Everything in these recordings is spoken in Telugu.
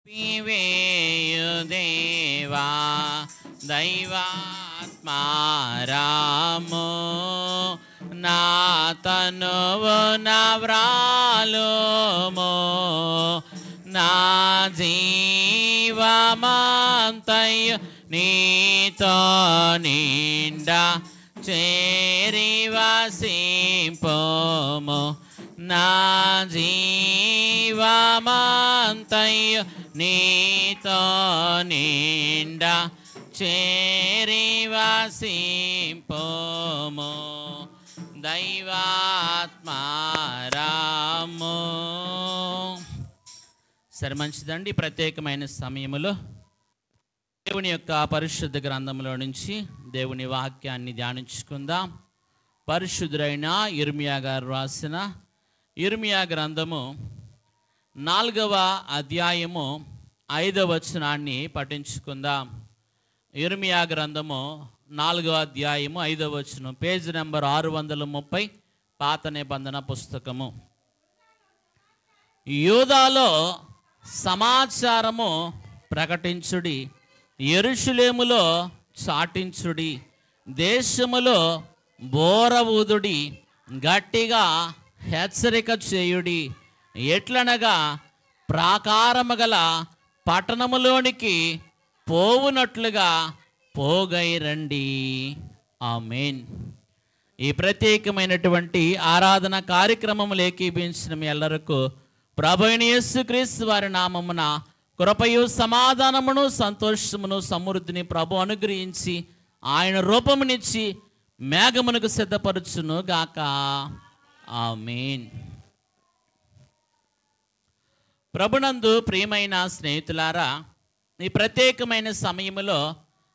దేవా దైవాత్మారాము నా తనువు నవ్రాలుము నా జీవమంతయు నీతో నిండా చేరి వసింపుము నా జీవమంతయు నీతో నిండా చేరి వసింపుము దైవాత్మారాము. సరే, మంచిదండి. ప్రత్యేకమైన సమయంలో దేవుని యొక్క పరిశుద్ధ గ్రంథంలో నుంచి దేవుని వాక్యాన్ని ధ్యానించుకుందాం. పరిశుద్ధుడైన యిర్మీయా గారు రాసిన యిర్మీయా గ్రంథము 4వ అధ్యాయము 5వ వచనాన్ని పఠించుకుందాం. యిర్మీయా గ్రంథము 4వ అధ్యాయము 5వ వచనం, పేజ్ నెంబర్ 630, పాత నిబంధన పుస్తకము. యూదాలో సమాచారము ప్రకటించుడి, యెరూషలేములో చాటించుడి, దేశములో బోర ఊదుడి, గట్టిగా హెచ్చరిక చేయుడి. ఎట్లనగా ప్రాకారము గల పట్టణములోనికి పోవునట్లుగా పోగైరండి. ఆమేన్. ఈ ప్రత్యేకమైనటువంటి ఆరాధన కార్యక్రమములు ఏకీభించిన మీ ఎల్లరకు ప్రభువైన యేసుక్రీస్తు వారి నామమున కృపయు సమాధానమును సంతోషమును సమృద్ధిని ప్రభు అనుగ్రహించి ఆయన రూపమునిచ్చి మేఘమునకు సిద్ధపరచును గాక. ఆమేన్. ప్రభునందు ప్రియమైన స్నేహితులారా, ఈ ప్రత్యేకమైన సమయంలో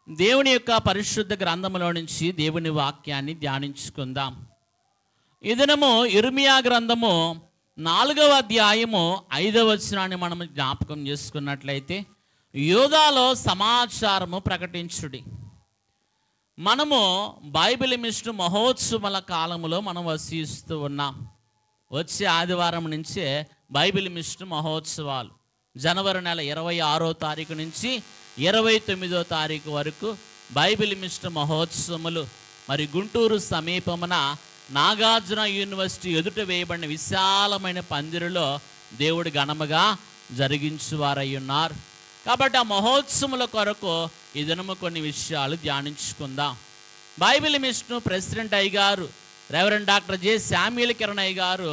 దేవుని యొక్క పరిశుద్ధ గ్రంథములో నుంచి దేవుని వాక్యాన్ని ధ్యానించుకుందాం. ఈ దినము యిర్మీయా గ్రంథము 4వ అధ్యాయము 5వ వచనాన్ని మనం జ్ఞాపకం చేసుకున్నట్లయితే, యూదాలో సమాచారము ప్రకటించుడి. మనము బైబిల్ మిషన్ మహోత్సవాల కాలములో మనం వసిస్తూ ఉన్నాం. వచ్చే ఆదివారం నుంచే బైబిల్ మిషన్ మహోత్సవాలు జనవరి నెల 26వ తారీఖు నుంచి 29వ తారీఖు వరకు బైబిల్ మిషన్ మహోత్సవములు మరి గుంటూరు సమీపమున నాగార్జున యూనివర్సిటీ ఎదుట వేయబడిన విశాలమైన పందిరిలో దేవుడు ఘనముగా జరిగించువారై ఉన్నారు. కాబట్టి ఆ మహోత్సవముల కొరకు ఈ దినము కొన్ని విషయాలు ధ్యానించుకుందాం. బైబిల్ మిషన్ ప్రెసిడెంట్ అయ్యగారు reverend doctor J Samuel Kiran అయ్య గారు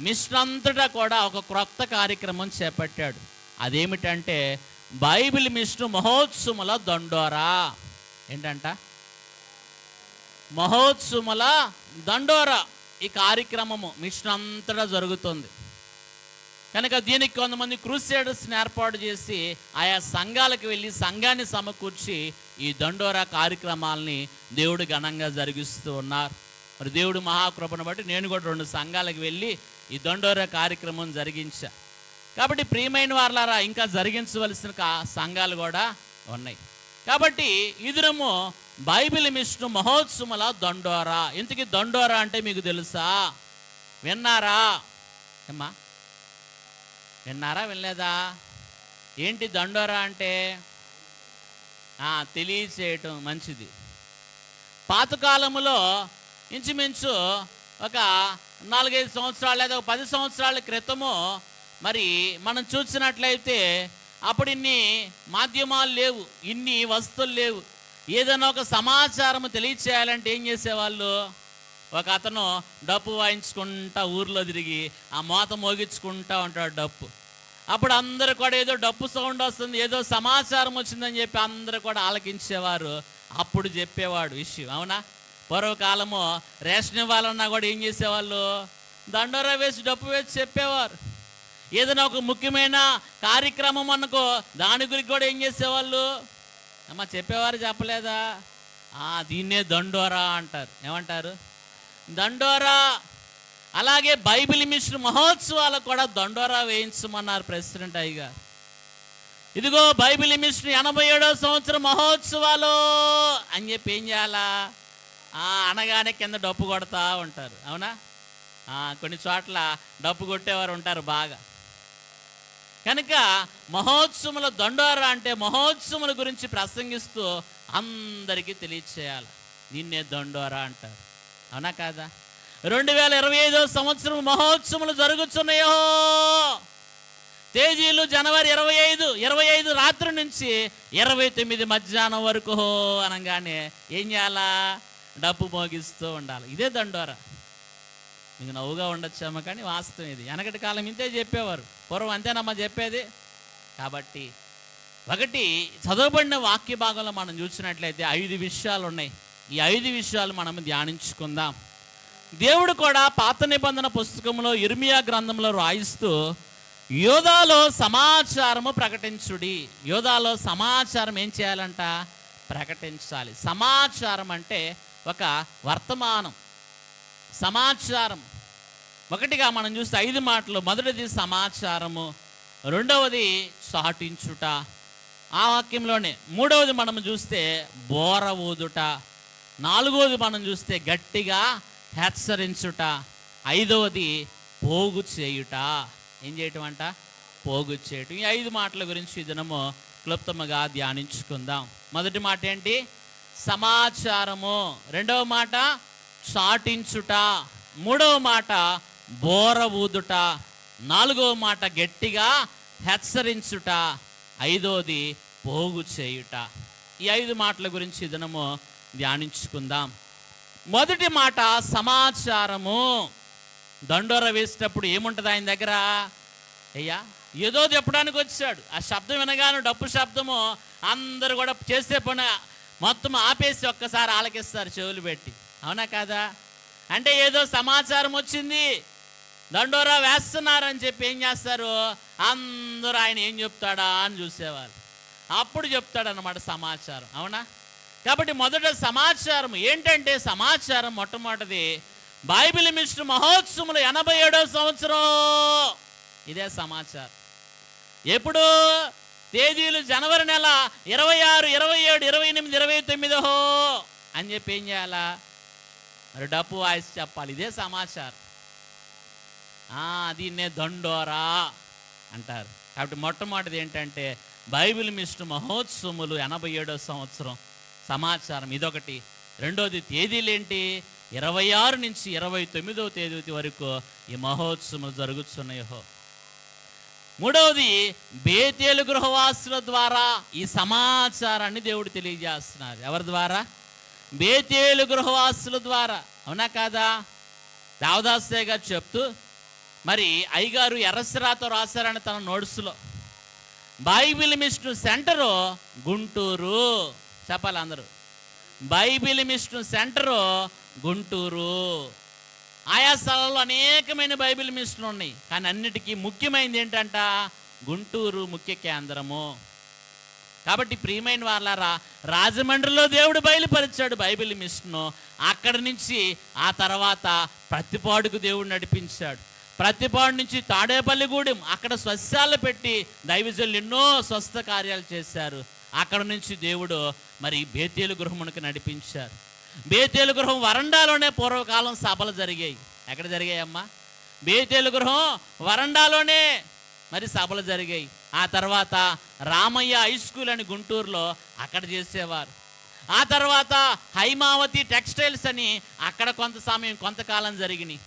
మిషన్ అంతటా కూడా ఒక క్రొత్త కార్యక్రమం చేపట్టాడు. అదేమిటంటే బైబిల్ మిషన్ మహోత్సవముల దండోరా. ఏంటంట? మహోత్సవముల దండోరా. ఈ కార్యక్రమము మిషన్ అంతటా జరుగుతుంది కనుక దీనికి కొంతమంది క్రూసేడర్స్ని ఏర్పాటు చేసి ఆయా సంఘాలకు వెళ్ళి సంఘాన్ని సమకూర్చి ఈ దండోరా కార్యక్రమాలని దేవుడు ఘనంగా జరిగిస్తూ ఉన్నారు. మరి దేవుడు మహాకృపను బట్టి నేను కూడా 2 సంఘాలకు వెళ్ళి ఈ దండోరా కార్యక్రమం జరిగించా. కాబట్టి ప్రియమైన వారలారా, ఇంకా జరిగించవలసిన సంఘాలు కూడా ఉన్నాయి. కాబట్టి ఇదిరము బైబిల్ మిషన్ మహోత్సవముల దండోరా. ఇంతకీ దండోరా అంటే మీకు తెలుసా? విన్నారా? ఏమ్మా, విన్నారా? వినలేదా? ఏంటి దండోరా అంటే? తెలియచేయటం మంచిది. పాతకాలములో ఇంచుమించు ఒక 4-5 సంవత్సరాలు లేదా 10 సంవత్సరాల క్రితము మరి మనం చూసినట్లయితే అప్పుడు ఇన్ని మాధ్యమాలు లేవు, ఇన్ని వస్తువులు లేవు. ఏదైనా ఒక సమాచారం తెలియచేయాలంటే ఏం చేసేవాళ్ళు? ఒక అతను డప్పు వాయించుకుంటా ఊర్లో తిరిగి ఆ మోత మోగించుకుంటా ఉంటాడు డప్పు. అప్పుడు అందరూ కూడా ఏదో డప్పు సౌండ్ వస్తుంది, ఏదో సమాచారం వచ్చిందని చెప్పి అందరూ కూడా ఆలకించేవారు. అప్పుడు చెప్పేవాడు విషయం. అవునా? పూర్వకాలము రేషన్ ఇవ్వాలన్నా కూడా ఏం చేసేవాళ్ళు? దండోరా వేసి డప్పు వేసి చెప్పేవారు. ఏదైనా ఒక ముఖ్యమైన కార్యక్రమం అనుకో దాని గురించి కూడా ఏం చేసేవాళ్ళు? అమ్మ చెప్పేవారు, చెప్పలేదా? దీన్నే దండోరా అంటారు. ఏమంటారు? దండోరా. అలాగే బైబిల్ మిషన్ మహోత్సవాలకు కూడా దండోరా వేయించమన్నారు ప్రెసిడెంట్ అయ్యగారు. ఇదిగో బైబిల్ మిషన్ 87వ సంవత్సరం మహోత్సవాలు అని చెప్పి ఏం చేయాలా? అనగానే కింద డప్పు కొడతా ఉంటారు. అవునా? కొన్ని చోట్ల డప్పు కొట్టేవారు ఉంటారు బాగా. కనుక మహోత్సవముల దండోరా అంటే మహోత్సవముల గురించి ప్రసంగిస్తూ అందరికీ తెలియచేయాలి. నిన్నే దండోరా అంటారు, అవునా కాదా? 2025 సంవత్సరం మహోత్సవములు జరుగుతున్నాయో. తేదీలు జనవరి 25 రాత్రి నుంచి 29 మధ్యాహ్నం వరకు అనగానే ఏం చేయాలా? డప్పు మోగిస్తూ ఉండాలి. ఇదే దండోరా. మీకు నవ్వుగా ఉండొచ్చామో కానీ వాస్తవం ఇది. వెనకటి కాలం ఇంతే చెప్పేవారు, పూర్వం అంతేనమ్మా చెప్పేది. కాబట్టి ఒకటి చదవబడిన వాక్య భాగంలో మనం చూసినట్లయితే 5 విషయాలు ఉన్నాయి. ఈ 5 విషయాలు మనం ధ్యానించుకుందాం. దేవుడు కూడా పాత నిబంధన పుస్తకంలో ఇర్మియా గ్రంథంలో రాయిస్తూ యోధాలో సమాచారము ప్రకటించుడి. యోధాలో సమాచారం ఏం చేయాలంట? ప్రకటించాలి. సమాచారం అంటే ఒక వర్తమానం, సమాచారం. ఒకటిగా మనం చూస్తే 5 మాటలు. మొదటిది సమాచారము, రెండవది చాటించుట ఆ వాక్యంలోనే, మూడవది మనం చూస్తే బోర ఊదుట, నాలుగవది మనం చూస్తే గట్టిగా హెచ్చరించుట, ఐదవది పోగు చేయుట. ఏం చేయటం అంట? పోగు చేయటం. ఈ 5 మాటల గురించి ఈ దినము క్లుప్తముగా ధ్యానించుకుందాం. మొదటి మాట ఏంటి? సమాచారము. రెండవ మాట చాటించుట. మూడవ మాట బోర ఊదుట. నాలుగవ మాట గట్టిగా హెచ్చరించుట. ఐదవది పోగు చేయుట. ఈ 5 మాటల గురించి ఈ దినము ధ్యానించుకుందాం. మొదటి మాట సమాచారము. దండోర వేసేటప్పుడు ఏముంటుంది ఆయన దగ్గర? అయ్యా ఏదో చెప్పడానికి వచ్చాడు. ఆ శబ్దం వినగానే, డప్పు శబ్దము, అందరూ కూడా చేసే పని మొత్తం ఆపేసి ఒక్కసారి ఆలకిస్తారు చెవులు పెట్టి, అవునా కాదా? అంటే ఏదో సమాచారం వచ్చింది, దండోరా వేస్తున్నారని చెప్పి ఏం చేస్తారు? అందరూ ఆయన ఏం చెప్తాడా అని చూసేవాళ్ళు. అప్పుడు చెప్తాడన్నమాట సమాచారం, అవునా? కాబట్టి మొదట సమాచారం ఏంటంటే, సమాచారం మొట్టమొదటిది బైబిల్ మిషన్ మహోత్సవములు 87వ సంవత్సరం. ఇదే సమాచారం. ఎప్పుడు? తేదీలు జనవరి నెల 26, 27, 28, 29 అని చెప్పి ఏం చేయాలా? మరి డప్పు వాయిస్ చెప్పాలి. ఇదే సమాచారం. దీన్నే దండోరా అంటారు. కాబట్టి మొట్టమొదటిది ఏంటంటే బైబిల్ మిషన్ మహోత్సవములు 87వ సంవత్సరం సమాచారం, ఇదొకటి. రెండోది తేదీలు ఏంటి? 26 నుంచి 29వ తేదీ వరకు ఈ మహోత్సవములు జరుగుతున్నాయో. మూడవది బేతేలు గృహవాసుల ద్వారా ఈ సమాచారాన్ని దేవుడు తెలియజేస్తున్నారు. ఎవరి ద్వారా? బేతేలు గృహవాసుల ద్వారా, అవునా కాదా? దేవదాసయ్య గారు చెప్తూ, మరి అయ్యగారు ఎర్రసిరాతో రాశారని తన నోట్స్లో, బైబిల్ మిషన్ సెంటరు గుంటూరు. చెప్పాలి అందరూ, బైబిల్ మిషన్ సెంటరు గుంటూరు. ఆయా స్థలాల్లో అనేకమైన బైబిల్ మిషన్లు ఉన్నాయి, కానీ అన్నిటికీ ముఖ్యమైనది ఏంటంట? గుంటూరు ముఖ్య కేంద్రము. కాబట్టి ప్రియమైన వాళ్ళారా, రాజమండ్రిలో దేవుడు బయలుపరిచాడు బైబిల్ మిషను. అక్కడి నుంచి ఆ తర్వాత ప్రతిపాడుకు దేవుడు నడిపించాడు. ప్రతిపాడు నుంచి తాడేపల్లిగూడెం, అక్కడ స్వస్థాలు పెట్టి దైవజనులు ఎన్నో స్వస్థ కార్యాలు చేశారు. అక్కడ నుంచి దేవుడు మరి బేతేలు గృహమునకు నడిపించారు. బేతేలు గృహం వరండాలోనే పూర్వకాలం సభలు జరిగాయి. ఎక్కడ జరిగాయమ్మా? బేతేలు గృహం వరండాలోనే మరి సభలు జరిగాయి. ఆ తర్వాత రామయ్య హై స్కూల్ అని గుంటూరులో అక్కడ చేసేవారు. ఆ తర్వాత హైమావతి టెక్స్టైల్స్ అని అక్కడ కొంతకాలం జరిగినాయి.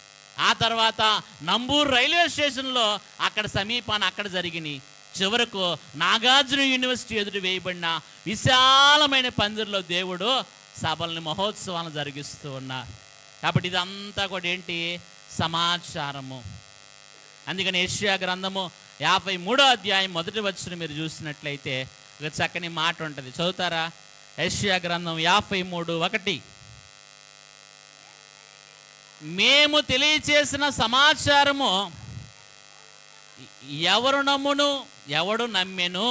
ఆ తర్వాత నంబూరు రైల్వే స్టేషన్లో అక్కడ సమీపాన అక్కడ జరిగినాయి. చివరకు నాగార్జున యూనివర్సిటీ ఎదురు వేయబడిన విశాలమైన పందిరిలో దేవుడు సభల్ని, మహోత్సవాలను జరిగిస్తూ ఉన్నారు. కాబట్టి ఇదంతా కూడా ఏంటి? సమాచారము. అందుకని యెషయా గ్రంథము 53వ అధ్యాయం 1వ వచనం మీరు చూసినట్లయితే ఒక చక్కని మాట ఉంటుంది, చదువుతారా? యెషయా గ్రంథం 53:1. మేము తెలియచేసిన సమాచారము ఎవరు నమ్మును, ఎవడు నమ్మెను?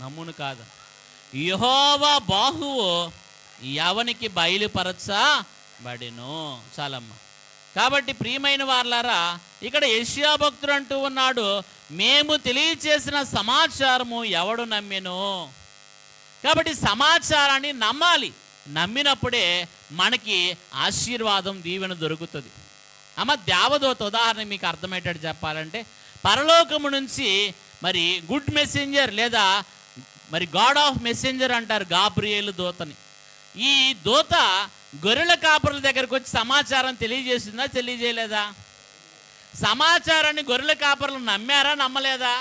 నమ్మును కాదు, యెహోవా బాహువు ఎవనికి బయలుపరచబడెను. చాలమ్మా. కాబట్టి ప్రియమైన వాళ్ళారా, ఇక్కడ యెషయా భక్తుడు అంటూ ఉన్నాడు, మేము తెలియచేసిన సమాచారము ఎవడు నమ్మెను. కాబట్టి సమాచారాన్ని నమ్మాలి. నమ్మినప్పుడే మనకి ఆశీర్వాదం, దీవెన దొరుకుతుంది. అమ్మ దేవదూత ఉదాహరణ మీకు అర్థమయ్యేటట్టు చెప్పాలంటే, పరలోకము నుంచి మరి గుడ్ మెసెంజర్ లేదా మరి గాడ్ ఆఫ్ మెసెంజర్ అంటారు గాబ్రియేలు దూతని. ఈ దూత గొర్రెల కాపరుల దగ్గరకు వచ్చి సమాచారం తెలియజేసిందా, తెలియజేయలేదా? సమాచారాన్ని గొర్రెల కాపరులు నమ్మారా, నమ్మలేదా?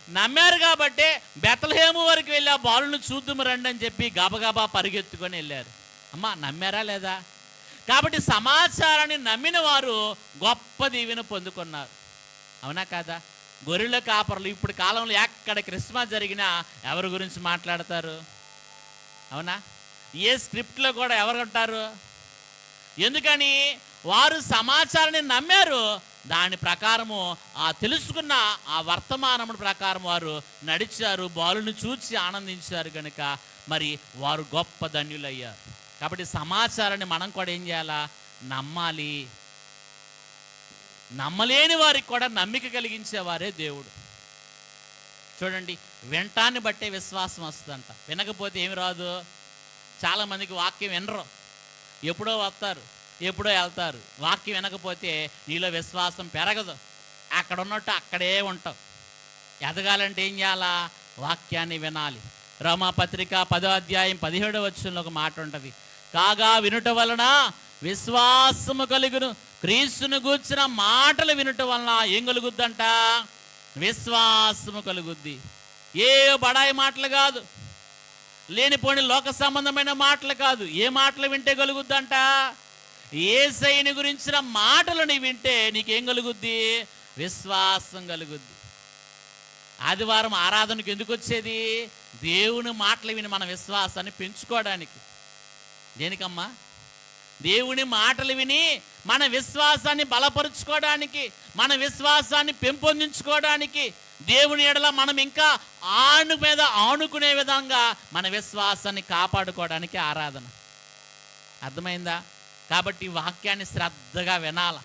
నమ్మారు కాబట్టే బెత్లెహేము వరకు వెళ్ళి ఆ బాలుని చూద్దుము రండి అని చెప్పి గబగబా పరిగెత్తుకొని వెళ్ళారు. అమ్మా, నమ్మారా లేదా? కాబట్టి సమాచారాన్ని నమ్మిన వారు గొప్ప దీవెన పొందుకున్నారు. అవునా కాదా? గొర్రెల కాపరులు ఇప్పుడు కాలంలో ఎక్కడ క్రిస్మస్ జరిగినా ఎవరి గురించి మాట్లాడతారు? అవునా? ఏ స్క్రిప్ట్లో కూడా ఎవరు ఉంటారు? ఎందుకని? వారు సమాచారాన్ని నమ్మారు. దాని ప్రకారము ఆ తెలుసుకున్న ఆ వర్తమానము ప్రకారం వారు నడిచారు, బాలుని చూసి ఆనందించారు కనుక మరి వారు గొప్ప ధన్యులయ్యారు. కాబట్టి సమాచారాన్ని మనం కూడా ఏం చేయాలా? నమ్మాలి. నమ్మలేని వారికి కూడా నమ్మిక కలిగించేవారే దేవుడు. చూడండి, వినటాన్ని బట్టే విశ్వాసం వస్తుందంట. వినకపోతే ఏమి రాదు. చాలామందికి వాక్యం వినరు, ఎప్పుడో వస్తారు, ఎప్పుడో వెళ్తారు. వాక్యం వినకపోతే నీలో విశ్వాసం పెరగదు. అక్కడ ఉన్నట్టు అక్కడే ఉంటావు. ఎదగాలంటే ఏం చేయాలా? వాక్యాన్ని వినాలి. రోమాపత్రిక 10వ అధ్యాయం 17వ వచనంలో ఒక మాట ఉంటుంది. కాగా వినుట వలన విశ్వాసము కలుగును. క్రీస్తును గూర్చిన మాటలు వినుట వలన ఏం కలుగుద్దంట? విశ్వాసము కలుగుద్ది. ఏ బడాయి మాటలు కాదు, లేనిపోని లోక సంబంధమైన మాటలు కాదు. ఏ మాటలు వింటే కలుగుద్దంట? యేసయ్యని గురించిన మాటలు నీ వింటే నీకేం కలుగుద్ది? విశ్వాసం కలుగుద్ది. ఆదివారం ఆరాధనకు ఎందుకు వచ్చేది? దేవుని మాటలు విని మన విశ్వాసాన్ని పెంచుకోవడానికి. దేనికమ్మా? దేవుని మాటలు విని మన విశ్వాసాన్ని బలపరుచుకోవడానికి, మన విశ్వాసాన్ని పెంపొందించుకోవడానికి, దేవుని ఎడల మనం ఇంకా ఆనుకునే విధంగా మన విశ్వాసాన్ని కాపాడుకోవడానికి ఆరాధన. అర్థమైందా? కాబట్టి వాక్యాన్ని శ్రద్ధగా వినాల.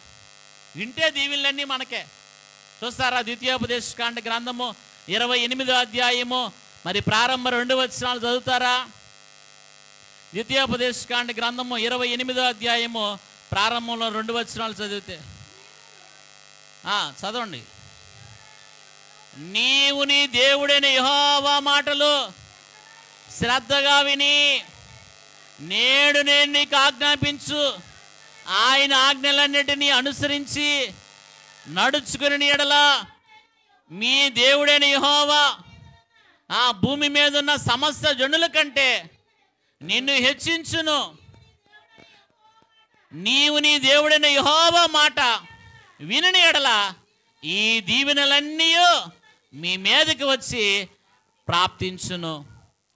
వింటే దీవెనలన్నీ మనకే. చూస్తారా? ద్వితీయోపదేశకాండ గ్రంథము 28వ అధ్యాయము మరి ప్రారంభ 2 వచనాలు చదువుతారా? ద్వితీయోపదేశకాండ గ్రంథము 28వ అధ్యాయము ప్రారంభంలో 2 వచనాలు చదివితే చదవండి. నీవు నీ దేవుడైన యెహోవా మాటలు శ్రద్ధగా విని నేడు నేను నీకు ఆజ్ఞాపించు ఆయన ఆజ్ఞలన్నిటినీ అనుసరించి నడుచుకుని ఎడల మీ దేవుడైన యెహోవా ఆ భూమి మీద ఉన్న సమస్త జనుల కంటే నిన్ను హెచ్చించును. నీవు నీ దేవుడైన యెహోవా మాట వినని ఎడల ఈ దీవెనలన్నీ మీ మీదకి వచ్చి ప్రాప్తించును.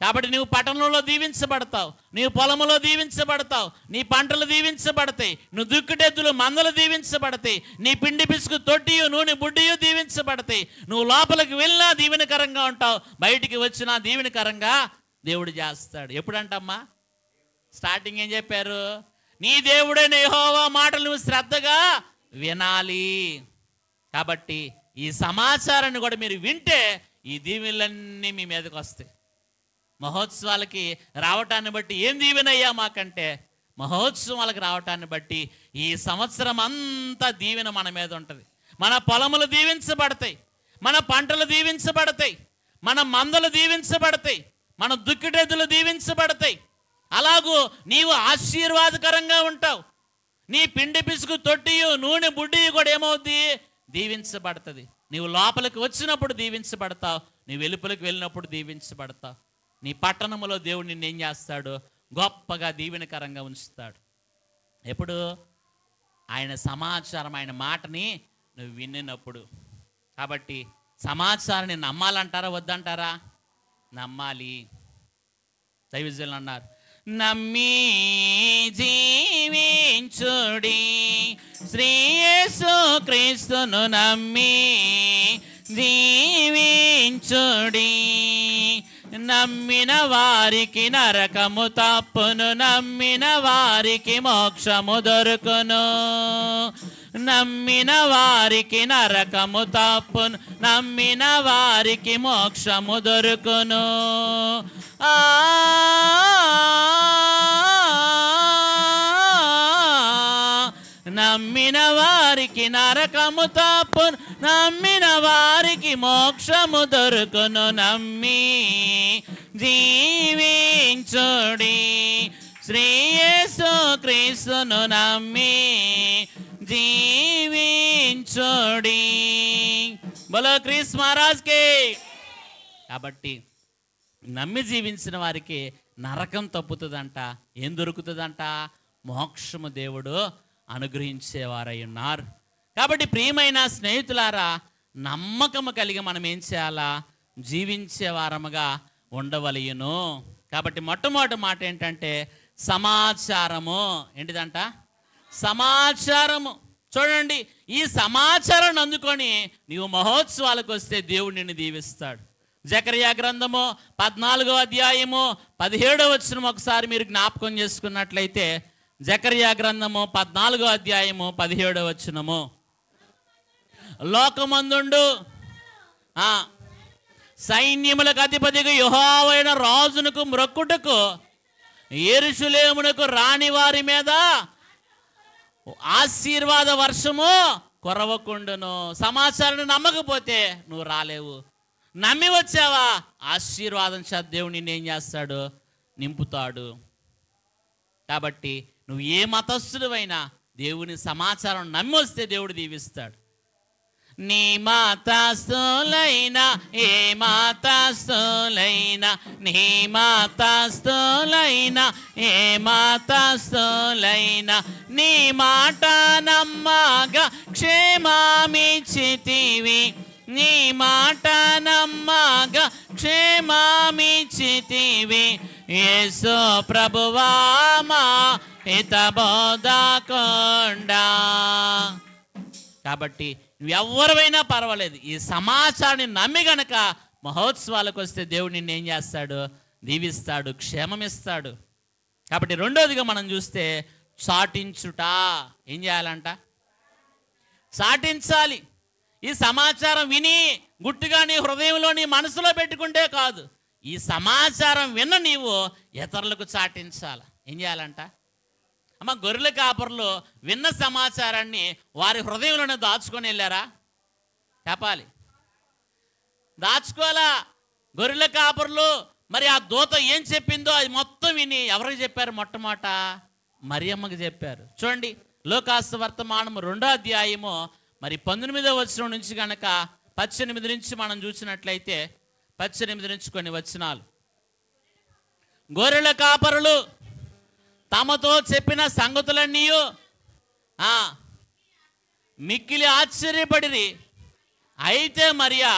కాబట్టి నువ్వు పట్టణంలో దీవించబడతావు, నీవు పొలములో దీవించబడతావు, నీ పంటలు దీవించబడతాయి, నువ్వు దుక్కుటెద్దులు మందలు దీవించబడతాయి, నీ పిండి పిసుకు తొట్టియు నూనె బుడ్డియు దీవించబడతాయి. నువ్వు లోపలికి వెళ్ళినా దీవెనకరంగా ఉంటావు, బయటికి వచ్చినా దీవెనకరంగా దేవుడు చేస్తాడు. ఎప్పుడంటమ్మా? స్టార్టింగ్ ఏం చెప్పారు? నీ దేవుడైన యెహోవా మాటలు నువ్వు శ్రద్ధగా వినాలి. కాబట్టి ఈ సమాచారాన్ని కూడా మీరు వింటే ఈ దీవెనలన్నీ మీ మీదకి వస్తాయి. మహోత్సవాలకి రావటాన్ని బట్టి ఏం దీవెనయ్యా మాకంటే, మహోత్సవాలకు రావటాన్ని బట్టి ఈ సంవత్సరం అంతా దీవెన మన మీద ఉంటుంది. మన పొలములు దీవించబడతాయి, మన పంటలు దీవించబడతాయి, మన మందలు దీవించబడతాయి, మన దుక్కిటెద్దులు దీవించబడతాయి. అలాగూ నీవు ఆశీర్వాదకరంగా ఉంటావు. నీ పిండి పిసుకు తొట్టియు నూనె బుడ్డియు కూడా ఏమవుద్ది? దీవించబడుతుంది. నీవు లోపలికి వచ్చినప్పుడు దీవించబడతావు, నీ వెలుపలికి వెళ్ళినప్పుడు దీవించబడతావు. నీ పట్టణంలో దేవుడు నిన్ను ఏం చేస్తాడు? గొప్పగా దీవెనకరంగా ఉంచుతాడు. ఎప్పుడు? ఆయన సమాచారం, ఆయన మాటని నువ్వు విన్నప్పుడు. కాబట్టి సమాచారాన్ని నమ్మాలంటారా వద్దంటారా? నమ్మాలి. దైవజనులు అన్నారు, నమ్మి జీవించుడి, శ్రీ యేసు క్రీస్తును నమ్మి జీవించుడి. నమ్మిన వారికి నరకము తప్పును, నమ్మిన వారికి మోక్షము దొరుకును. నమ్మిన వారికి నరకము తప్పును, నమ్మిన వారికి మోక్షము దొరుకును. నమ్మిన వారికి నరకము తప్పును, నమ్మిన వారికి మోక్షము దొరుకును. నమ్మి జీవించుడి, శ్రీ యేసు క్రీస్తును నమ్మి జీవించుడి. బలో క్రీస్తు మహారాజ్కి. కాబట్టి నమ్మి జీవించిన వారికి నరకం తప్పుతుందంట. ఏం దొరుకుతుందంట? మోక్షము దేవుడు అనుగ్రహించేవారై ఉన్నారు. కాబట్టి ప్రియమైన స్నేహితులారా, నమ్మకము కలిగి మనం ఏం చేయాలా? జీవించే వారముగా ఉండవలయును. కాబట్టి మొట్టమొదటి మాట ఏంటంటే సమాచారము. ఏంటిదంట? సమాచారము. చూడండి, ఈ సమాచారాన్ని అందుకొని నీవు మహోత్సవాలకు వస్తే దేవుడు నిన్ను దీవిస్తాడు. జకర్యా గ్రంథము 14వ అధ్యాయము 17వ వచనం ఒకసారి మీరు జ్ఞాపకం చేసుకున్నట్లయితే, జకర్యా గ్రంథము 14వ అధ్యాయము 17వ వచనము. లోకమందుండు సైన్యములకు అధిపతిగా యెహోవైన రాజునకు మ్రొక్కుటకు యెరూషలేమునకు రాని వారి మీద ఆశీర్వాద వర్షము కురవకుండును. సమాచారాన్ని నమ్మకపోతే నువ్వు రాలేవు. నమ్మి వచ్చావా? ఆశీర్వాదం చేత దేవుడు నిన్నేం చేస్తాడు? నింపుతాడు. కాబట్టి నువ్వు ఏ మతస్థుడివైనా దేవుని సమాచారం నమ్మి వస్తే దేవుడు దీవిస్తాడు. నీ మతస్థులైనా ఏ మతస్థులైనా, నీ మతస్థులైనా ఏ మతస్థులైనా, నీ మాట నమ్మగా క్షేమమిచ్చితివి, నీ మాట నమ్మగా క్షేమమిచ్చితివి. యేసు ప్రభువా మా హితబోధకుండా. కాబట్టి నువ్వెవరైనా పర్వాలేదు, ఈ సమాచారాన్ని నమ్మి గనక మహోత్సవాలకు వస్తే దేవుడు నిన్ను ఏం చేస్తాడు? దీవిస్తాడు, క్షేమమిస్తాడు. కాబట్టి రెండోదిగా మనం చూస్తే చాటించుట. ఏం చేయాలంట? చాటించాలి. ఈ సమాచారం విని గుట్టుగా నీ హృదయంలో నీ మనసులో పెట్టుకుంటే కాదు, ఈ సమాచారం విన్న నీవు ఇతరులకు చాటించాలి. ఏం చేయాలంట? అమ్మ, గొర్రెల కాపరులు విన్న సమాచారాన్ని వారి హృదయంలోనే దాచుకొని వెళ్ళారా? చెప్పాలి. దాచుకోవాలా? గొర్రెల కాపరులు మరి ఆ దూత ఏం చెప్పిందో అది మొత్తం విని ఎవరికి చెప్పారు? మొట్టమొదట మరియమ్మకి చెప్పారు. చూడండి, లోకాసు వర్తమానము 2వ అధ్యాయము మరి 19వ వచనం నుంచి కనుక 18 నుంచి మనం చూసినట్లయితే, 18 నుంచి కొన్ని వచనాలు. గొర్రెల కాపరులు తమతో చెప్పిన సంగతులన్నీ మిక్కిలి ఆశ్చర్యపడిరి. అయితే మరియా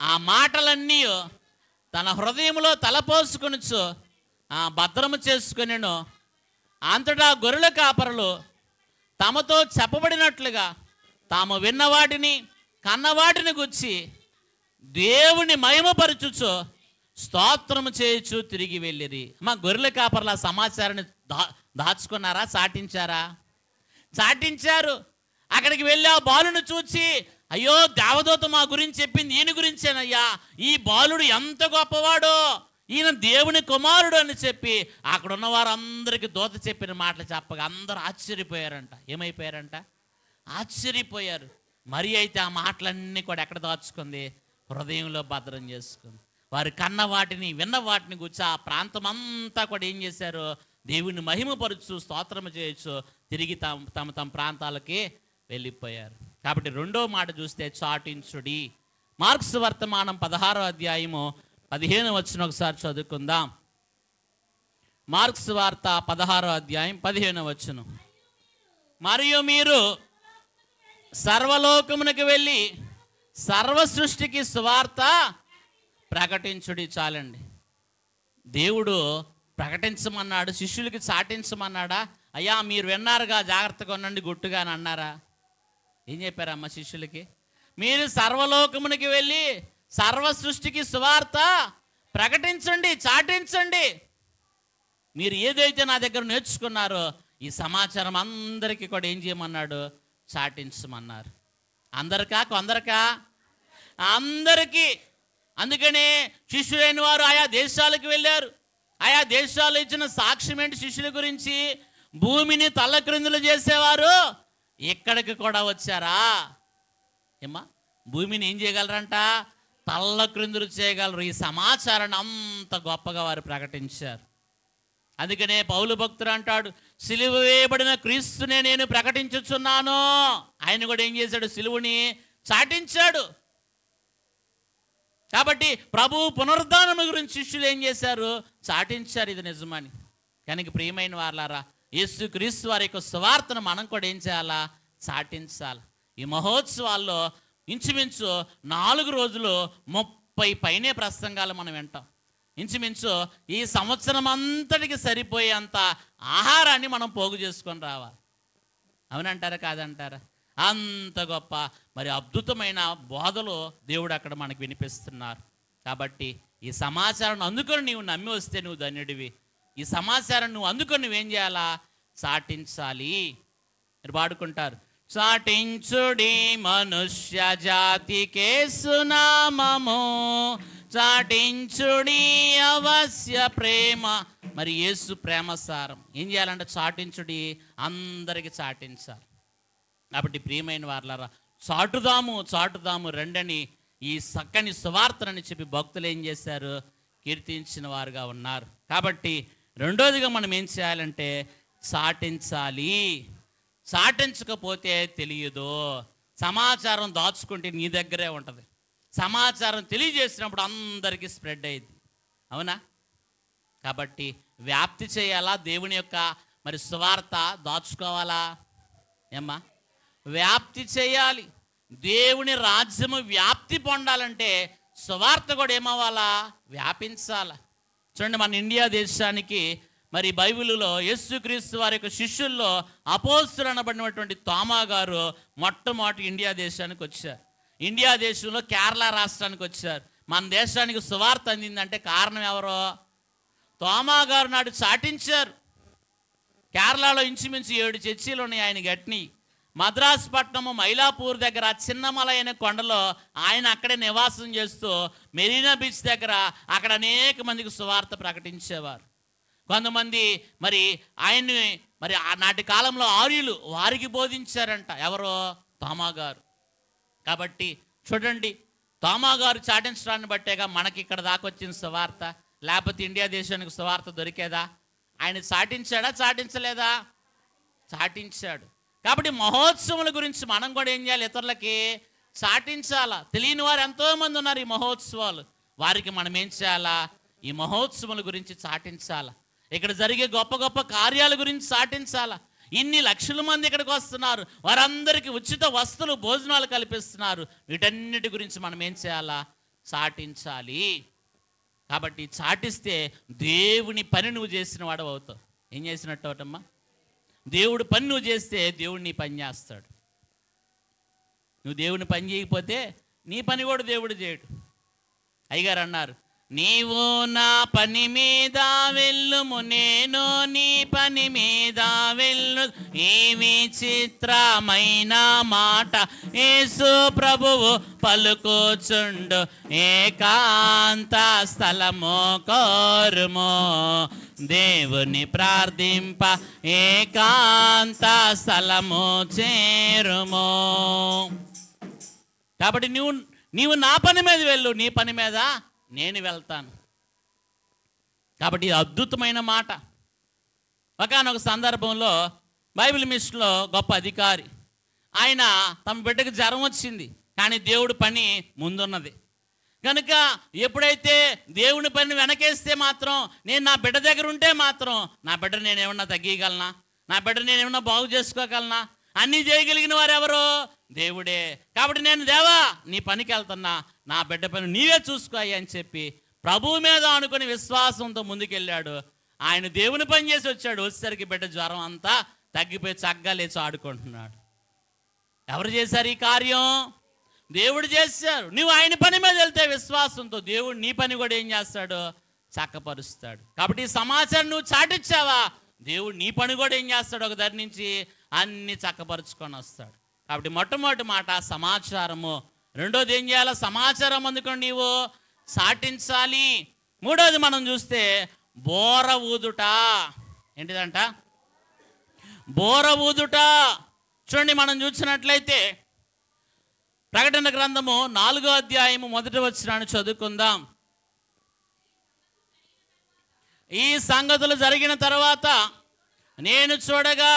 ఆ మాటలన్నీ తన హృదయంలో తలపోసుకొనుచు భద్రము చేసుకొనెను. అంతటా గొర్రెల కాపరులు తమతో చెప్పబడినట్లుగా తాము విన్నవాటిని కన్నవాటిని గుచ్చి దేవుని మహిమపరచుచు స్తోత్రము చేయొచ్చు తిరిగి వెళ్ళిరి. మా గొర్రెల కాపర్ల సమాచారాన్ని దాచుకున్నారా? చాటించారా? చాటించారు. అక్కడికి వెళ్ళి ఆ బాలుని చూచి, అయ్యో దేవదూత మా గురించి చెప్పింది ఈయన గురించేనయ్యా, ఈ బాలుడు ఎంత గొప్పవాడో, ఈయన దేవుని కుమారుడు అని చెప్పి అక్కడ ఉన్న వారందరికీ దూత చెప్పిన మాటలు చెప్పగా అందరూ ఆశ్చర్యపోయారంట. ఏమైపోయారంట? ఆశ్చర్యపోయారు. మరి అయితే ఆ మాటలన్నీ కూడా ఎక్కడ దాచుకుంది? హృదయంలో భద్రం చేసుకుంది. వారు కన్న వాటిని విన్న వాటిని గురించి ఆ ప్రాంతం అంతా కూడా ఏం చేశారు? దేవుని మహిమపరుచు స్తోత్రము చేయొచ్చు తిరిగి తమ ప్రాంతాలకి వెళ్ళిపోయారు. కాబట్టి రెండో మాట చూస్తే చాటించుడి. మార్క్స్ వర్తమానం 16వ అధ్యాయము 15వ వచనం ఒకసారి చదువుకుందాం. మార్క్స్ వార్త 16వ అధ్యాయం 15వ వచనం. మరియు మీరు సర్వలోకమునకు వెళ్ళి సర్వ సృష్టికి సువార్త ప్రకటించుడి. చాలండి. దేవుడు ప్రకటించమన్నాడు, శిష్యులకి చాటించమన్నాడా? అయ్యా మీరు విన్నారుగా, జాగ్రత్తగా ఉండండి గుట్టుగా అని అన్నారా? ఏం చెప్పారమ్మ శిష్యులకి? మీరు సర్వలోకమునికి వెళ్ళి సర్వ సృష్టికి సువార్త ప్రకటించండి, చాటించండి. మీరు ఏదైతే నా దగ్గర నేర్చుకున్నారో ఈ సమాచారం అందరికీ కూడా ఏం చేయమన్నాడు? చాటించమన్నారు. అందరికా? కొందరికా? అందరికీ. అందుకనే శిష్యులైన వారు ఆయా దేశాలకు వెళ్ళారు. ఆయా దేశాలు ఇచ్చిన సాక్ష్యం ఏంటి శిష్యుల గురించి? భూమిని తల్లక్రిందులు చేసేవారు ఇక్కడికి కూడా వచ్చారా? ఏమ్మా, భూమిని ఏం చేయగలరంట? తల్ల క్రిందులు చేయగలరు. ఈ సమాచారాన్ని అంత గొప్పగా వారు ప్రకటించారు. అందుకనే పౌలు భక్తుడు అంటాడు, సిలువ వేయబడిన క్రీస్తునే నేను ప్రకటించుచున్నాను. ఆయన కూడా ఏం చేశాడు? సిలువని చాటించాడు. కాబట్టి ప్రభు పునరుద్ధానం గురించి శిష్యులు ఏం చేశారు? చాటించారు ఇది నిజమని. కనుక ప్రియమైన వారలారా, యేసు క్రీస్తు వారి యొక్క సువార్తను మనం కూడా ఏం చేయాలా? చాటించాలి. ఈ మహోత్సవాల్లో ఇంచుమించు 4 రోజులు 30 పైనే ప్రసంగాలు మనం వింటాం. ఇంచుమించు ఈ సంవత్సరం అంతటికి సరిపోయేంత ఆహారాన్ని మనం పోగు చేసుకొని రావాలి. అవునంటారా కాదంటారా? అంత గొప్ప మరి అద్భుతమైన బోధలు దేవుడు అక్కడ మనకు వినిపిస్తున్నారు. కాబట్టి ఈ సమాచారం అందుకొని నీవు నమ్మి వస్తే నువ్వు ధన్యుడివి. ఈ సమాచారం నువ్వు అందుకొని నువ్వేం చేయాలా? చాటించాలి. మీరు పాడుకుంటారు, చాటించుడి మనుష్య జాతికే సునామము, చాటించుడి అవశ్య ప్రేమ. మరి యేసు ప్రేమ సారం ఏం చేయాలంటే చాటించుడి, అందరికి చాటించాలి. కాబట్టి ప్రియమైన వారలారా, చాటుదాము రండని ఈ చక్కని సువార్తనని చెప్పి భక్తులు ఏం చేశారు? కీర్తించిన వారుగా ఉన్నారు. కాబట్టి రెండోదిగా మనం ఏం చేయాలంటే చాటించాలి. చాటించకపోతే తెలియదు. సమాచారం దాచుకుంటే నీ దగ్గరే ఉంటుంది. సమాచారం తెలియజేసినప్పుడు అందరికీ స్ప్రెడ్ అయ్యింది. అవునా? కాబట్టి వ్యాప్తి చేయాలా? దేవుని యొక్క మరి సువార్త దాచుకోవాలా? ఏమ్మా, వ్యాప్తి చేయాలి. దేవుని రాజ్యము వ్యాప్తి పొందాలంటే సువార్త కూడా ఏమవ్వాలా? వ్యాపించాలా. చూడండి, మన ఇండియా దేశానికి మరి బైబిలులో యేసుక్రీస్తు వారి యొక్క శిష్యుల్లో అపోస్తలుడు అనబడినటువంటి తోమా గారు మొట్టమొదటి ఇండియా దేశానికి వచ్చారు. ఇండియా దేశంలో కేరళ రాష్ట్రానికి వచ్చారు. మన దేశానికి సువార్త అందిందంటే కారణం ఎవరో? తోమా గారు నాడు చాటించారు. కేరళలో ఇంచుమించు 7 చర్చిలు ఉన్నాయి ఆయన గట్ని. మద్రాసు పట్టణము మైలాపూర్ దగ్గర చిన్నమల అయిన కొండలో ఆయన అక్కడే నివాసం చేస్తూ మెరీనా బీచ్ దగ్గర అక్కడ అనేక మందికి సువార్త ప్రకటించేవారు. కొంతమంది మరి ఆయన్ని మరి నాటి కాలంలో ఆర్యులు వారికి బోధించారంట. ఎవరో? తోమా గారు. కాబట్టి చూడండి, తోమా గారు చాటించడాన్ని బట్టేగా మనకి ఇక్కడ దాకా వచ్చిన సువార్త. లేకపోతే ఇండియా దేశానికి సువార్త దొరికేదా? ఆయన చాటించాడా? చాటించలేదా? చాటించాడు. కాబట్టి మహోత్సవాల గురించి మనం కూడా ఏం చేయాలి? ఇతరులకి చాటించాలా. తెలియని వారు ఎంతోమంది ఉన్నారు ఈ మహోత్సవాలు. వారికి మనం ఏం చేయాలా? ఈ మహోత్సవాల గురించి చాటించాలా. ఇక్కడ జరిగే గొప్ప గొప్ప కార్యాల గురించి చాటించాలా. ఇన్ని లక్షల మంది ఇక్కడికి వస్తున్నారు, వారందరికీ ఉచిత వస్తువులు భోజనాలు కల్పిస్తున్నారు. వీటన్నిటి గురించి మనం ఏం చేయాలా? చాటించాలి. కాబట్టి చాటిస్తే దేవుని పని నువ్వు చేసిన వాడు అవుతావు. ఏం చేసినట్టు అవుతమ్మా? దేవుడు పని నువ్వు చేస్తే దేవుడు నీ పని చేస్తాడు. నువ్వు దేవుని పని చేయకపోతే నీ పని కూడా దేవుడు చేయడు. అయ్యగారు అన్నారు, నీవు నా పని మీద వెళ్ళుము, నేను నీ పని మీద వెళ్ళు. ఈ విచిత్రమైన మాట యేసు ప్రభువు పలుకుచుండు. ఏకాంత స్థలము కోరుము, దేవుని ప్రార్థింప ఏకాంత స్థలము చేరుము. కాబట్టి నీవు నా పని మీద వెళ్ళు, నీ పని మీద నేను వెళ్తాను. కాబట్టి అద్భుతమైన మాట. ఒకానొక సందర్భంలో బైబిల్ మిషన్లో గొప్ప అధికారి ఆయన తమ బిడ్డకు జ్వరం వచ్చింది, కానీ దేవుడి పని ముందున్నది కనుక ఎప్పుడైతే దేవుని పని వెనకేస్తే మాత్రం, నేను నా బిడ్డ దగ్గర ఉంటే మాత్రం నా బిడ్డ నేనేమన్నా తగ్గగలనా? నా బిడ్డ నేనేమన్నా బాగు చేసుకోగలనా? అన్నీ చేయగలిగిన వారు ఎవరు? దేవుడే. కాబట్టి నేను దేవా నీ పనికి వెళ్తున్నా, నా బిడ్డ పని నీవే చూసుకోయి అని చెప్పి ప్రభువు మీద అనుకుని విశ్వాసంతో ముందుకెళ్ళాడు. ఆయన దేవుని పని చేసి వచ్చాడు. వచ్చేసరికి బిడ్డ జ్వరం అంతా తగ్గిపోయి చక్కగా లేచి ఆడుకుంటున్నాడు. ఎవరు చేశారు ఈ కార్యం? దేవుడు చేశారు. నువ్వు ఆయన పని మీద వెళ్తే విశ్వాసంతో దేవుడు నీ పని కూడా ఏం చేస్తాడు? చక్కపరుస్తాడు. కాబట్టి ఈ సమాచారం నువ్వు చాటిచ్చావా, దేవుడు నీ పని కూడా ఏం చేస్తాడు? ఒక దగ్గర నుంచి అన్ని చక్కపరుచుకొని వస్తాడు. కాబట్టి మొట్టమొదటి మాట సమాచారము. రెండోది ఏం చేయాలి? సమాచారం అందుకొని నీవు చాటించాలి. మూడోది మనం చూస్తే బోర ఊదుట. ఏంటిదంట? బోర ఊదుట. చూడండి, మనం చూసినట్లయితే ప్రకటన గ్రంథము 4వ అధ్యాయము 1వ వచనాన్ని చదువుకుందాం. ఈ సంగతులు జరిగిన తర్వాత నేను చూడగా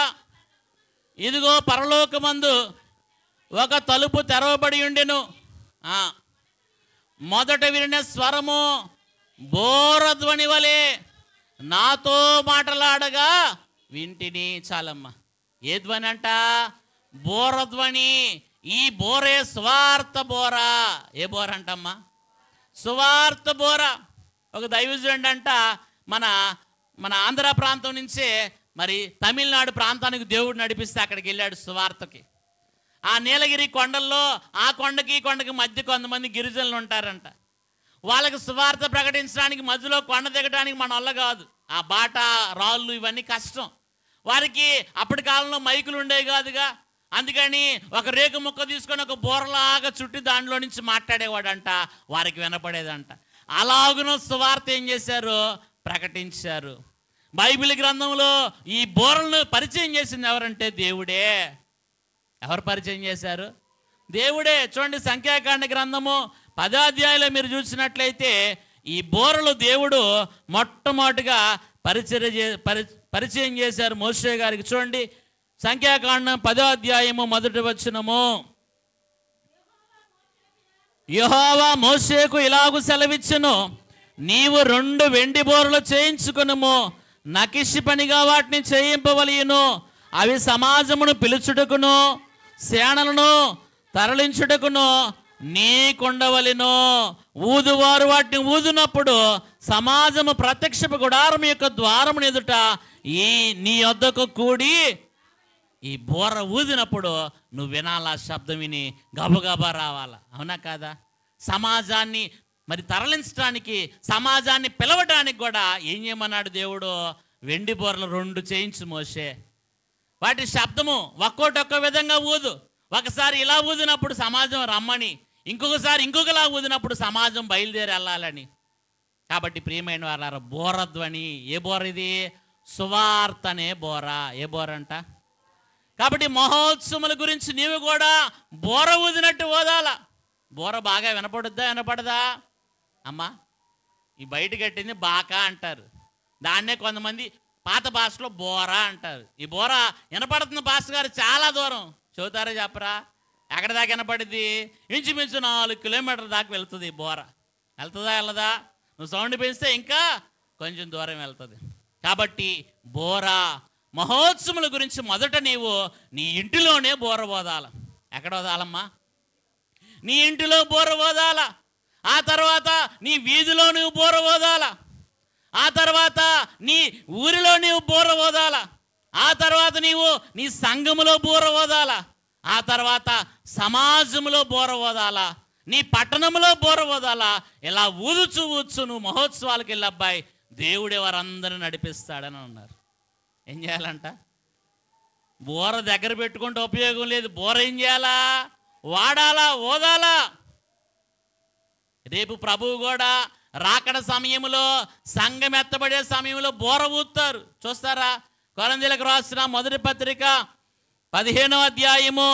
ఇదిగో పరలోకమందు ఒక తలుపు తెరవబడి ఉండెను. మొదట వినిన స్వరము బోరధ్వని వలె నాతో మాటలాడగా వింటిని. చాలమ్మ, ఏ ధ్వని అంట? బోరధ్వని. ఈ బోరే సువార్త బోరా. ఏ బోర అంటమ్మా? సువార్త బోర. ఒక దైవజనుడు అంట మన మన ఆంధ్ర ప్రాంతం నుంచే మరి తమిళనాడు ప్రాంతానికి దేవుడు నడిపిస్తే అక్కడికి వెళ్ళాడు సువార్తకి. ఆ నీలగిరి కొండల్లో ఆ కొండకి ఈ కొండకి మధ్య కొంతమంది గిరిజనులు ఉంటారంట. వాళ్ళకి సువార్త ప్రకటించడానికి మధ్యలో కొండ దిగడానికి మన వల్ల కాదు. ఆ బాట, రాళ్ళు ఇవన్నీ కష్టం. వారికి అప్పటి కాలంలో మైకులు ఉండేవి కాదుగా. అందుకని ఒక రేకు ముక్క తీసుకొని ఒక బోరలాగా చుట్టి దానిలో నుంచి మాట్లాడేవాడంట. వారికి వినపడేదంట. అలాగున సువార్త ఏం చేశారు? ప్రకటించారు. బైబిల్ గ్రంథంలో ఈ బోరలను పరిచయం చేసింది ఎవరంటే దేవుడే. ఎవరు పరిచయం చేశారు? దేవుడే. చూడండి, సంఖ్యాకాండ గ్రంథము 10వ అధ్యాయంలో మీరు చూసినట్లయితే ఈ బోరలు దేవుడు మొట్టమొదటిగా పరిచయం చేశారు మోషే గారికి. చూడండి, సంఖ్యాకాండం 10వ అధ్యాయము 1వ వచనము. యెహోవా మోషేకు ఇలాగు సెలవిచ్చెను, నీవు 2 వెండి బోరలు చేయించుకొనుము, నకిషి పనిగా వాటిని చేయింపవలయును. అవి సమాజమును పిలుచుటకును సేనలను తరలించుటకును నీకుండవలెను. ఊదువారు వాటిని ఊదినప్పుడు సమాజము ప్రత్యక్షపు గుడారం యొక్క ద్వారమును ఎదుట నీ వద్దకు కూడి ఈ బోర ఊదినప్పుడు నువ్వు వినాలా, శబ్దం విని గబగబా రావాలా. అవునా కాదా? సమాజాన్ని మరి తరలించడానికి, సమాజాన్ని పిలవడానికి కూడా ఏం చేయమన్నాడు దేవుడు? వెండి బోరలు 2 చేయించు మోషే. వాటి శబ్దము ఒక్కొక్క విధంగా ఊదు. ఒకసారి ఇలా ఊదినప్పుడు సమాజం రమ్మని, ఇంకొకసారి ఇంకొకలా ఊదినప్పుడు సమాజం బయలుదేరి వెళ్ళాలని. కాబట్టి ప్రియమైన వాళ్ళారా, బోరధ్వని. ఏ బోర ఇది? సువార్త అనే బోర. ఏ బోర అంట? కాబట్టి మహోత్సవముల గురించి నీవు కూడా బోర ఊదినట్టు ఓదాల. బోర బాగా వినపడుద్దా వినపడదా అమ్మా? ఈ బయట కట్టింది బాకా అంటారు. దాన్నే కొంతమంది పాత భాషలో బోరా అంటారు. ఈ బోర వినపడుతున్న భాష గారు చాలా దూరం. చెబుతారా చెప్పరా? ఎక్కడి దాకా వినపడింది? ఇంచుమించు 4 కిలోమీటర్ల దాకా వెళ్తుంది ఈ బోర. వెళ్తుందా వెళ్ళదా? నువ్వు సౌండ్ పెంచితే ఇంకా కొంచెం దూరం వెళ్తుంది. కాబట్టి బోరా మహోత్సవముల గురించి మొదట నీవు నీ ఇంటిలోనే బోర ఓదాల. ఎక్కడ ఓదాలమ్మా? నీ ఇంటిలో బోర ఓదాల. ఆ తర్వాత నీ వీధిలో నువ్వు బోర ఓదాల. ఆ తర్వాత నీ ఊరిలో నీవు బోర ఓదాల. ఆ తర్వాత నీవు నీ సంఘములో బోర ఓదాల. ఆ తర్వాత సమాజంలో బోర ఓదాల. నీ పట్టణంలో బోర ఓదాల. ఇలా ఊదుచు నువ్వు మహోత్సవాలకు వెళ్ళి అబ్బాయి దేవుడే వారందరూ నడిపిస్తాడని అన్నారు. ఏం చేయాలంట? బోర దగ్గర పెట్టుకుంటే ఉపయోగం లేదు. బోర ఏం చేయాలా? వాడాలా, ఓదాలా. రేపు ప్రభువు కూడా రాకడ సమయంలో, సంఘం ఎత్తబడే సమయంలో బోర ఊతారు. చూస్తారా? కొరింథీయులకు రాసిన మొదటి పత్రిక 15వ అధ్యాయము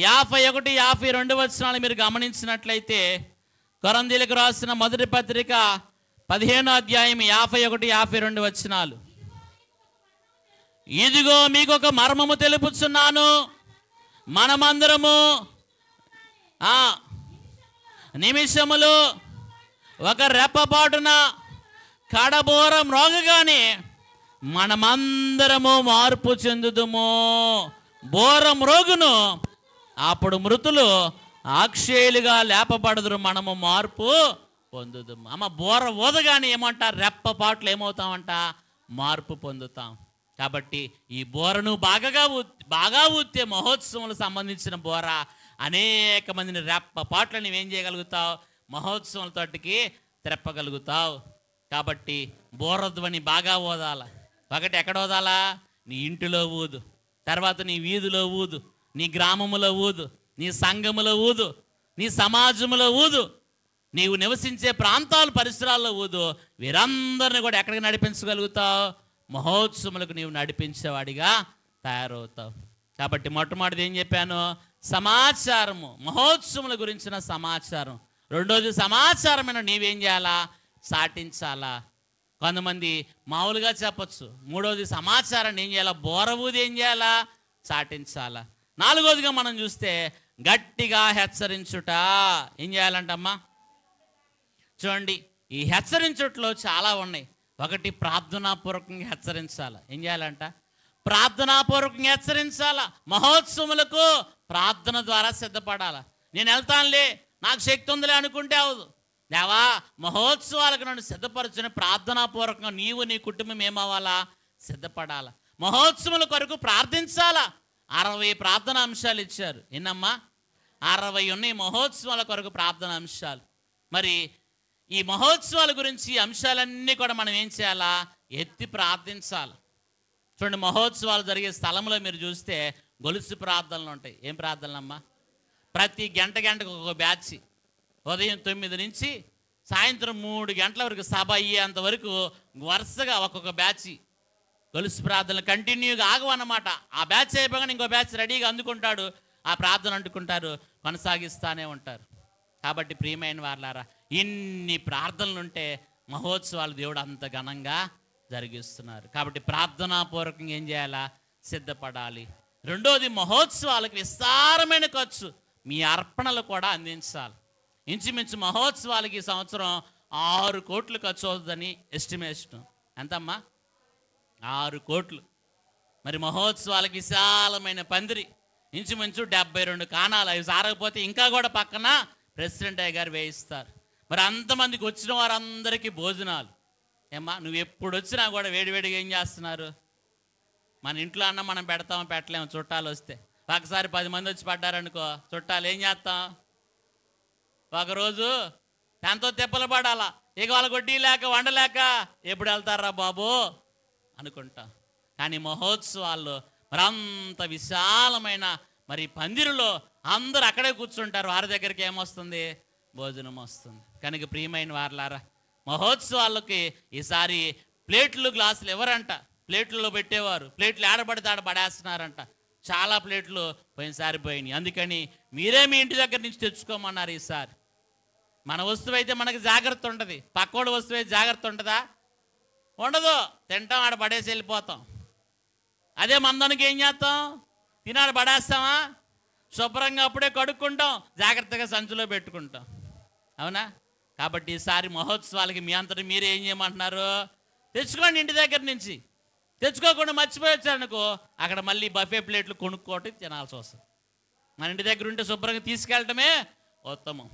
51, 52 వచనాలు మీరు గమనించినట్లయితే, కొరింథీయులకు రాసిన మొదటి పత్రిక 15వ అధ్యాయం 51, 52 వచనాలు. ఇదిగో మీకు ఒక మర్మము తెలుపుచున్నాను, మనమందరము నిమిషములు ఒక రెప్పపాటున కడబోర మ్రోగగానే మనమందరము మార్పు చెందుదుము. బోర మ్రోగును, అప్పుడు మృతులు అక్షయులుగా లేపబడదురు, మనము మార్పు పొందుదుము. అమ్మ, బోర ఊదగానే ఏమంటారు? రెప్పపాట్లు ఏమవుతామంట? మార్పు పొందుతాం. కాబట్టి ఈ బోరను బాగా ఊతే మహోత్సవాలకు సంబంధించిన బోర అనేక మందిని రెప్పపాట్లు నువ్వేం చేయగలుగుతావు? మహోత్సవాలతోటికి తెప్పగలుగుతావు. కాబట్టి బోరధ్వని బాగా ఓదాల. ఒకటి ఎక్కడ ఓదాలా? నీ ఇంటిలో ఊదు, తర్వాత నీ వీధిలో ఊదు, నీ గ్రామములో ఊదు, నీ సంఘములో ఊదు, నీ సమాజంలో ఊదు, నీవు నివసించే ప్రాంతాలు పరిసరాల్లో ఊదు. వీరందరిని కూడా ఎక్కడికి నడిపించగలుగుతావు? మహోత్సవములకు నీవు నడిపించేవాడిగా తయారవుతావు. కాబట్టి మొట్టమొదటిది ఏం చెప్పాను? సమాచారము, మహోత్సవముల గురించిన సమాచారం. రెండోది సమాచారమైన నీవేం చేయాలా? సాటించాలా. కొంతమంది మామూలుగా చెప్పచ్చు. మూడోది సమాచారాన్ని ఏం చేయాలా? బోరబూది ఏం చేయాలా? చాటించాలా. నాలుగోదిగా మనం చూస్తే గట్టిగా హెచ్చరించుట. ఏం చేయాలంటమ్మా? చూడండి, ఈ హెచ్చరించుట్లో చాలా ఉన్నాయి. ఒకటి, ప్రార్థనాపూర్వకంగా హెచ్చరించాలా. ఏం చేయాలంట? ప్రార్థనాపూర్వకంగా హెచ్చరించాలా. మహోత్సవములకు ప్రార్థన ద్వారా సిద్ధపడాలా. నేను వెళ్తానులే, నాకు శక్తి ఉందిలే అనుకుంటే అవదు. దేవా, మహోత్సవాలకు నన్ను సిద్ధపరచున ప్రార్థనాపూర్వకంగా నీవు నీ కుటుంబం ఏమవ్వాలా? సిద్ధపడాలా. మహోత్సవాల కొరకు ప్రార్థించాలా. 60 ప్రార్థన అంశాలు ఇచ్చారు. ఎన్నమ్మా? 60 ఉన్నాయి మహోత్సవాల కొరకు ప్రార్థన అంశాలు. మరి ఈ మహోత్సవాల గురించి అంశాలన్నీ కూడా మనం ఏం చేయాలా? ఎత్తి ప్రార్థించాలి. చూడండి, మహోత్సవాలు జరిగే స్థలంలో మీరు చూస్తే గొలుసు ప్రార్థనలు ఉంటాయి. ఏం ప్రార్థనలమ్మా? ప్రతి గంటకు ఒక బ్యాచ్. ఉదయం 9 నుంచి సాయంత్రం 3 గంటల వరకు సభ అయ్యేంత వరకు వరుసగా ఒక్కొక్క బ్యాచ్ గొలుసు ప్రార్థనలు కంటిన్యూగా ఆగవన్నమాట. ఆ బ్యాచ్ అయిపోగానే ఇంకో బ్యాచ్ రెడీగా అందుకుంటాడు, ఆ ప్రార్థన అంటుకుంటారు, కొనసాగిస్తూనే ఉంటారు. కాబట్టి ప్రియమైన వారలారా, ఇన్ని ప్రార్థనలు ఉంటే మహోత్సవాలు దేవుడు అంత ఘనంగా జరిగిస్తున్నారు. కాబట్టి ప్రార్థనాపూర్వకంగా ఏం చేయాలా? సిద్ధపడాలి. రెండోది, మహోత్సవాలకు విస్తారమైన ఖర్చు, మీ అర్పణలు కూడా అందించాలి. ఇంచుమించు మహోత్సవాలకి ఈ సంవత్సరం 6 కోట్లు ఖర్చు అవుతుందని ఎస్టిమేషన్. ఎంతమ్మా? 6 కోట్లు. మరి మహోత్సవాలకి విశాలమైన పందిరి, ఇంచుమించు 72 కాణాలు. అవి సారకపోతే ఇంకా కూడా పక్కన ప్రెసిడెంట్ అయ్య గారు వేయిస్తారు. మరి అంతమందికి వచ్చిన వారందరికీ భోజనాలు. ఏమ్మా, నువ్వు ఎప్పుడు వచ్చినా కూడా వేడివేడిగా ఏం చేస్తున్నారు? మన ఇంట్లో అన్న మనం పెడతామో పెట్టలేము. చుట్టాలు వస్తే ఒకసారి 10 మంది వచ్చి పడ్డారనుకో, చుట్టాలు ఏం చేస్తాం? ఒకరోజు ఎంతో తిప్పలు పడాలా. ఇక వాళ్ళ వడ్డీ లేక వండలేక ఎప్పుడు వెళ్తారా బాబు అనుకుంటాం. కానీ మహోత్సవాల్లో మరి అంత విశాలమైన మరి పందిరిలో అందరూ అక్కడే కూర్చుంటారు. వారి దగ్గరికి ఏమొస్తుంది? భోజనం వస్తుంది. కనుక ప్రియమైన వారలారా, మహోత్సవాలకి ఈసారి ప్లేట్లు గ్లాసులు ఎవరంట? ప్లేట్లలో పెట్టేవారు. ప్లేట్లు ఆడబడితే ఆడ పడేస్తున్నారంట. చాలా ప్లేట్లు పోయినసారి పోయినాయి. అందుకని మీరే మీ ఇంటి దగ్గర నుంచి తెచ్చుకోమన్నారు. ఈసారి మన వస్తువు అయితే మనకు జాగ్రత్త ఉంటుంది, పక్కోడి వస్తువు అయితే జాగ్రత్త ఉంటుందా? ఉండదు. తింటాం, ఆడ పడేసి వెళ్ళిపోతాం. అదే మందానికి ఏం చేస్తాం? తినాడు పడేస్తామా? శుభ్రంగా అప్పుడే కడుక్కుంటాం, జాగ్రత్తగా సంచిలో పెట్టుకుంటాం. అవునా? కాబట్టి ఈసారి మహోత్సవాలకి మీ అంతటి మీరే ఏం చేయమంటున్నారు? తెచ్చుకోండి ఇంటి దగ్గర నుంచి. తెచ్చుకోకుండా మర్చిపోయి వచ్చారనుకో, అక్కడ మళ్ళీ బఫే ప్లేట్లు కొనుక్కోటి తినాల్సి వస్తుంది. మన ఇంటి దగ్గర ఉంటే శుభ్రంగా తీసుకెళ్ళటమే ఉత్తమం.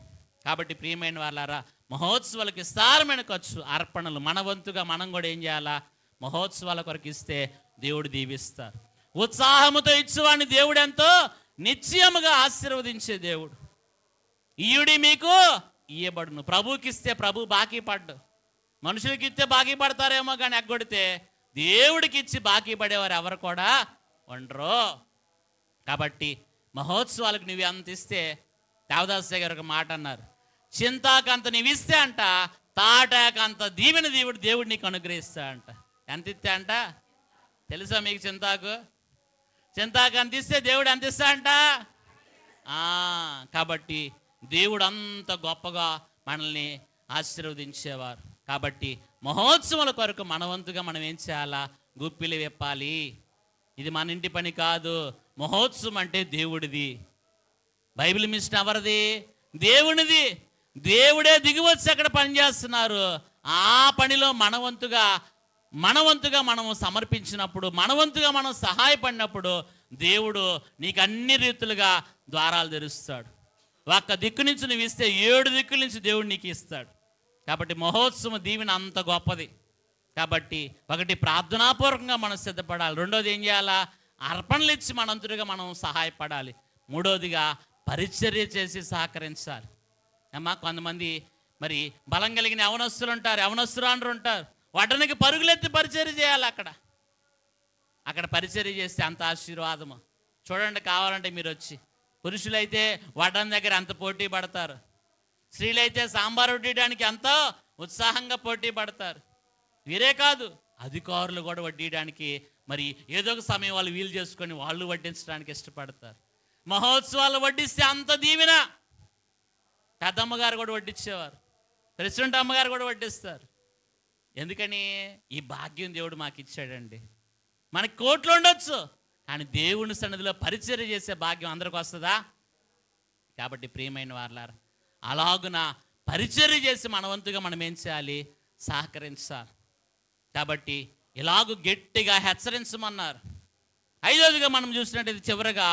కాబట్టి ప్రియమైన వాళ్ళారా, మహోత్సవాలకు విస్తారమైన ఖర్చు, అర్పణలు మన వంతుగా మనం కూడా ఏం చేయాలా? మహోత్సవాల కొరకు ఇస్తే దేవుడు దీవిస్తారు. ఉత్సాహముతో ఇచ్చేవాడిని దేవుడు ఎంతో నిశ్చయముగా ఆశీర్వదించే దేవుడు. ఈయుడి మీకు ఇయ్యబడును. ప్రభుకి ఇస్తే ప్రభు బాకీ పడ్డు. మనుషులకి ఇస్తే బాకీ పడతారేమో, కానీ ఎగ్గొడితే దేవుడికి ఇచ్చి బాకీ పడేవారు ఎవరు కూడా ఉండరు. కాబట్టి మహోత్సవాలకు నువ్వు అంత ఇస్తే, దేవదాసయ్య గారు ఒక మాట అన్నారు, చింతాకంత నీవు ఇస్తే అంట, తాటాకంత దీవెన దేవుడు నీకు అనుగ్రహిస్తా అంట. ఎంత ఇస్తే అంట తెలుసా మీకు? చింతాకు అంత ఇస్తే దేవుడు ఎంత ఇస్తా అంట. కాబట్టి దేవుడు అంత గొప్పగా మనల్ని ఆశీర్వదించేవారు. కాబట్టి మహోత్సవాల కొరకు మనవంతుగా మనం ఏం చేయాలా? గుప్పిలి విప్పాలి. ఇది మన ఇంటి పని కాదు. మహోత్సవం అంటే దేవుడిది. బైబిల్ మిషన్ ఎవరిది? దేవునిది. దేవుడే దిగివచ్చి అక్కడ పనిచేస్తున్నారు. ఆ పనిలో మనవంతుగా మనము సమర్పించినప్పుడు, మనవంతుగా మనం సహాయపడినప్పుడు దేవుడు నీకు అన్ని రీతులుగా ద్వారాలు తెరుస్తాడు. ఒక్క దిక్కు నుంచి నువ్వు ఇస్తే 7 దిక్కుల నుంచి దేవుడు నీకు ఇస్తాడు. కాబట్టి మహోత్సవం దీవెన అంత గొప్పది. కాబట్టి ఒకటి, ప్రార్థనాపూర్వకంగా మనం సిద్ధపడాలి. రెండోది ఏం చేయాలా? అర్పణలు ఇచ్చి మనంతుడిగా మనం సహాయపడాలి. మూడోదిగా పరిచర్య చేసి సహకరించాలి. అమ్మా, కొంతమంది మరి బలం కలిగిన యవనస్తులు ఉంటారు, యవనస్తురాండ్రు ఉంటారు. వడ్డనికి పరుగులెత్తి పరిచర్య చేయాలి. అక్కడ పరిచర్య చేస్తే అంత ఆశీర్వాదము. చూడండి, కావాలంటే మీరు వచ్చి. పురుషులైతే వడ్డన దగ్గర అంత పోటీ పడతారు, స్త్రీలైతే సాంబార్ వడ్డీయడానికి ఎంతో ఉత్సాహంగా పోటీ పడతారు. వీరే కాదు, అధికారులు కూడా వడ్డీయడానికి మరి ఏదో ఒక సమయం వాళ్ళు వీలు చేసుకొని వాళ్ళు వడ్డించడానికి ఇష్టపడతారు. మహోత్సవాలు వడ్డిస్తే అంత దీవెన. పెద్దమ్మగారు కూడా వడ్డించేవారు, ప్రెసిడెంట్ అమ్మగారు కూడా వడ్డిస్తారు. ఎందుకని? ఈ భాగ్యం దేవుడు మాకు ఇచ్చాడండి. మనకి కోట్లు ఉండొచ్చు, కానీ దేవుని సన్నిధిలో పరిచర్య చేసే భాగ్యం అందరికి వస్తుందా? కాబట్టి ప్రియమైన వారలారా, అలాగున పరిచర్య చేసి మన వంతుగా మనం ఏం చేయాలి? సహకరించాలి. కాబట్టి ఇలాగూ గట్టిగా హెచ్చరించమన్నారు. ఐదవదిగా మనం చూసినట్టయితే చివరగా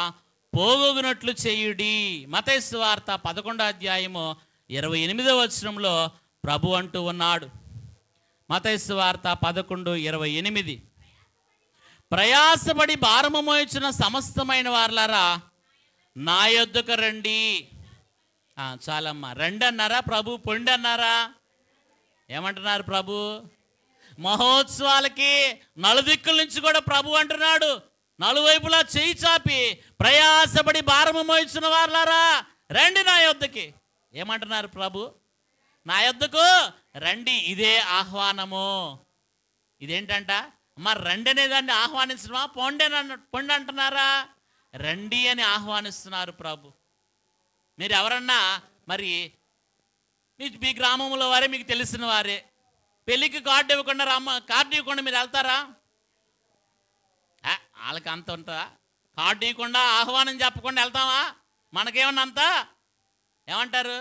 పోగొగినట్లు చేయుడి. మత్తయి సువార్త 11వ అధ్యాయము 28వ వచనంలో ప్రభు అంటూ ఉన్నాడు. మత్తయి సువార్త 11:28, ప్రయాసపడి భారము మోయుచున్న సమస్తమైన వారలారా నా యొద్దకు రండి. చాలమ్మా, రండి అన్నారా ప్రభు? పొండి అన్నారా? ఏమంటున్నారు ప్రభు? మహోత్సవాలకి నలుదిక్కుల నుంచి కూడా ప్రభు అంటున్నాడు, నలువైపులా చేయి చాపి ప్రయాసపడి భారము మోయించిన వారలారా రండి నా యొద్దకి. ఏమంటున్నారు ప్రభు? నా యొద్దకు రండి. ఇదే ఆహ్వానము. ఇదేంటంట? మరి రండి అనేదాన్ని ఆహ్వానించడమా? పొండి అంటున్నారా? రండి అని ఆహ్వానిస్తున్నారు ప్రభు. మీరు ఎవరన్నా మరి మీ గ్రామంలో వారే, మీకు తెలిసిన వారే పెళ్ళికి కార్డు ఇవ్వకుండా కార్డు ఇవ్వకుండా మీరు వెళ్తారా? వాళ్ళకి అంత ఉంటుందా? కార్డు ఇవ్వకుండా ఆహ్వానం చెప్పకుండా వెళ్తామా? మనకేమన్నా అంతా ఏమంటారు?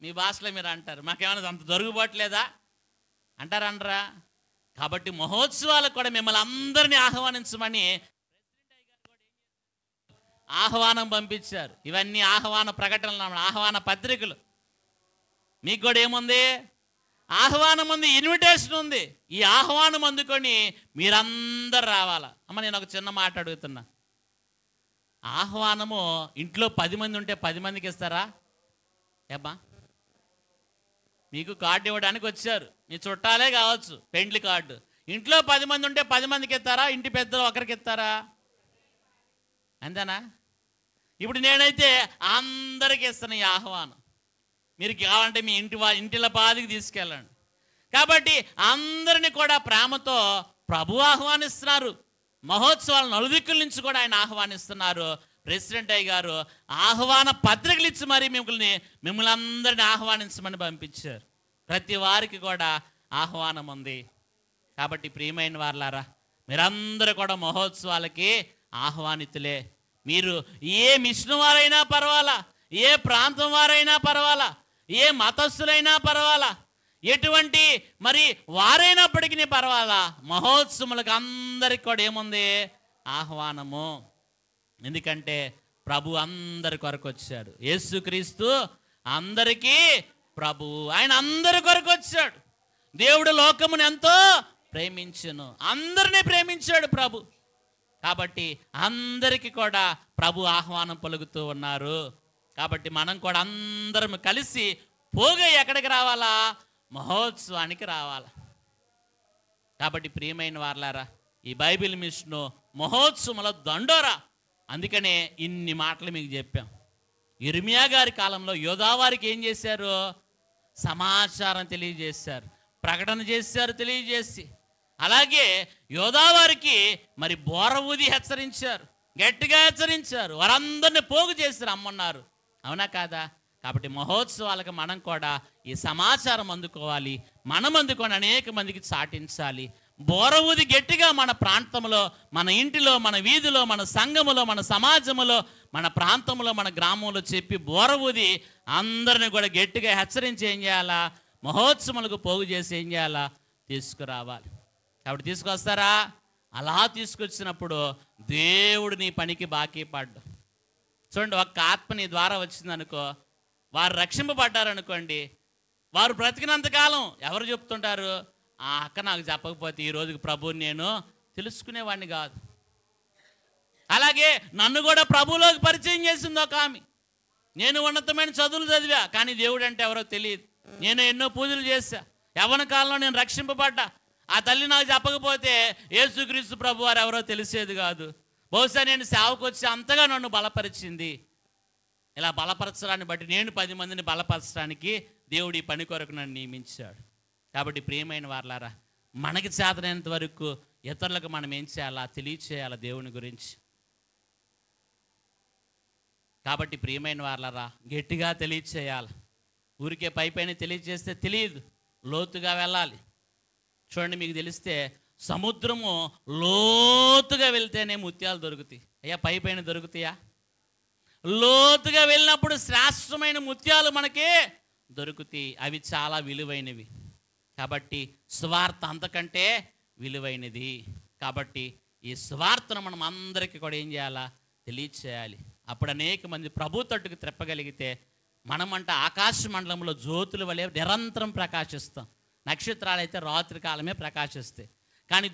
మీ భాషలో మీరు అంటారు, మాకేమన్నా అంత దొరుకుబట్లేదా అంటారా? కాబట్టి మహోత్సవాలకు కూడా మిమ్మల్ని అందరినీ ఆహ్వానించమని ఆహ్వానం పంపించారు. ఇవన్నీ ఆహ్వాన ప్రకటనలు, ఆహ్వాన పత్రికలు. మీకు కూడా ఏముంది? ఆహ్వానం ఉంది, ఇన్విటేషన్ ఉంది. ఈ ఆహ్వానం అందుకొని మీరందరూ రావాలా. అమ్మ, నేను ఒక చిన్న మాట అడుగుతున్నా. ఆహ్వానము ఇంట్లో 10 మంది ఉంటే 10 మందికి ఇస్తారా? ఏమ్మా, మీకు కార్డు ఇవ్వడానికి వచ్చారు, మీ చుట్టాలే కావచ్చు, పెండ్లి కార్డు. ఇంట్లో 10 మంది ఉంటే 10 మందికి ఇస్తారా? ఇంటి పెద్దలు ఒకరికి ఇస్తారా? అంతేనా? ఇప్పుడు నేనైతే అందరికీ ఇస్తాను ఈ ఆహ్వానం. మీరు కావాలంటే మీ ఇంటిల పాదికి తీసుకెళ్ళండి. కాబట్టి అందరినీ కూడా ప్రేమతో ప్రభు ఆహ్వానిస్తున్నారు. మహోత్సవాల నలుదిక్కుల నుంచి కూడా ఆయన ఆహ్వానిస్తున్నారు. ప్రెసిడెంట్ అయ్య గారు ఆహ్వాన పత్రికలు ఇచ్చి మరి మిమ్మల్ని అందరినీ ఆహ్వానించమని పంపించారు. ప్రతి వారికి కూడా ఆహ్వానం ఉంది. కాబట్టి ప్రియమైన వారలారా, మీరందరూ కూడా మహోత్సవాలకి ఆహ్వానితులే. మీరు ఏ మిషన్ వారైనా పర్వాలా, ఏ ప్రాంతం వారైనా పర్వాలా, ఏ మతస్థులైనా పర్వాలా, ఎటువంటి మరి వారైనప్పటికీ పర్వాలా, మహోత్సవాలకు అందరికి కూడా ఏముంది? ఆహ్వానము. ఎందుకంటే ప్రభు అందరి కొరకు వచ్చాడు. యేసుక్రీస్తు అందరికీ ప్రభు. ఆయన అందరి కొరకు వచ్చాడు. దేవుడు లోకమును ఎంతో ప్రేమించును, అందరినీ ప్రేమించాడు ప్రభు. కాబట్టి అందరికీ కూడా ప్రభు ఆహ్వానం పలుకుతూ ఉన్నారు. కాబట్టి మనం కూడా అందరం కలిసి పోగా ఎక్కడికి రావాలా? మహోత్సవానికి రావాలా. కాబట్టి ప్రియమైన వారలారా, ఈ బైబిల్ మిషను మహోత్సవంలో దండోరా. అందుకనే ఇన్ని మాటలు మీకు చెప్పాం. ఇర్మియా గారి కాలంలో యోధావారికి ఏం చేశారు? సమాచారం తెలియజేశారు, ప్రకటన చేశారు తెలియజేసి. అలాగే యోధావారికి మరి బోర ఊది హెచ్చరించారు, గట్టిగా హెచ్చరించారు, వారందరినీ పోగు చేసి రమ్మన్నారు. అవునా కాదా? కాబట్టి మహోత్సవాలకు మనం కూడా ఈ సమాచారం అందుకోవాలి. మనం అందుకొని అనేక మందికి చాటించాలి. బోర ఊది గట్టిగా మన ప్రాంతంలో, మన ఇంటిలో, మన వీధిలో, మన సంఘములో, మన సమాజంలో, మన ప్రాంతంలో, మన గ్రామంలో చెప్పి బోర ఊది అందరిని కూడా గట్టిగా హెచ్చరించి ఏం చేయాలా? మహోత్సవాలకు పోగు చేసి ఏం చేయాలా? తీసుకురావాలి. కాబట్టి తీసుకొస్తారా? అలా తీసుకొచ్చినప్పుడు దేవుడు నీ పనికి బాకీ పడ్డు. చూడండి, ఒక్క ఆత్మ నీ ద్వారా వచ్చిందనుకో, వారు రక్షింపబడ్డారనుకోండి, వారు బ్రతికినంతకాలం ఎవరు చెప్తుంటారు? ఆ అక్క నాకు చెప్పకపోతే ఈ రోజుకి ప్రభువుని నేను తెలుసుకునేవాడిని కాదు. అలాగే నన్ను కూడా ప్రభువులోకి పరిచయం చేసింది ఒక ఆమె. నేను ఉన్నతమైన చదువులు చదివా, కానీ దేవుడు అంటే ఎవరో తెలియదు. నేను ఎన్నో పూజలు చేశా, యవ్వన కాలంలో నేను రక్షింపబడ్డా. ఆ తల్లి నాకు చెప్పకపోతే యేసుక్రీస్తు ప్రభు వారు ఎవరో తెలిసేది కాదు. బహుశా నేను సేవకు వచ్చి అంతగా నన్ను బలపరిచింది. ఇలా బలపరచడాన్ని బట్టి నేను 10 మందిని బలపరచడానికి దేవుడు ఈ పని కొరకు నన్ను నియమించాడు. కాబట్టి ప్రియమైన వారలారా, మనకి చేతనైనంత వరకు ఇతరులకు మనం ఏం చేయాలా? తెలియచేయాలా దేవుని గురించి. కాబట్టి ప్రియమైన వాళ్ళరా, గట్టిగా తెలియచేయాలి. ఊరికే పైపైన తెలియజేస్తే తెలియదు, లోతుగా వెళ్ళాలి. చూడండి, మీకు తెలిస్తే సముద్రము లోతుగా వెళ్తేనే ముత్యాలు దొరుకుతాయి. అయ్యా, పైపైన దొరుకుతాయా? లోతుగా వెళ్ళినప్పుడు శ్రేష్టమైన ముత్యాలు మనకి దొరుకుతాయి. అవి చాలా విలువైనవి. కాబట్టి స్వార్థ అంతకంటే విలువైనది. కాబట్టి ఈ స్వార్థను మనం అందరికీ కూడా ఏం చేయాలా? తెలియచేయాలి. అప్పుడు అనేక మంది ప్రభు తట్టుకు త్రెప్పగలిగితే మనమంట ఆకాశ మండలంలో జ్యోతుల వలె నిరంతరం ప్రకాశిస్తాం. నక్షత్రాలు అయితే రాత్రి కాలమే ప్రకాశిస్తాయి. కానీ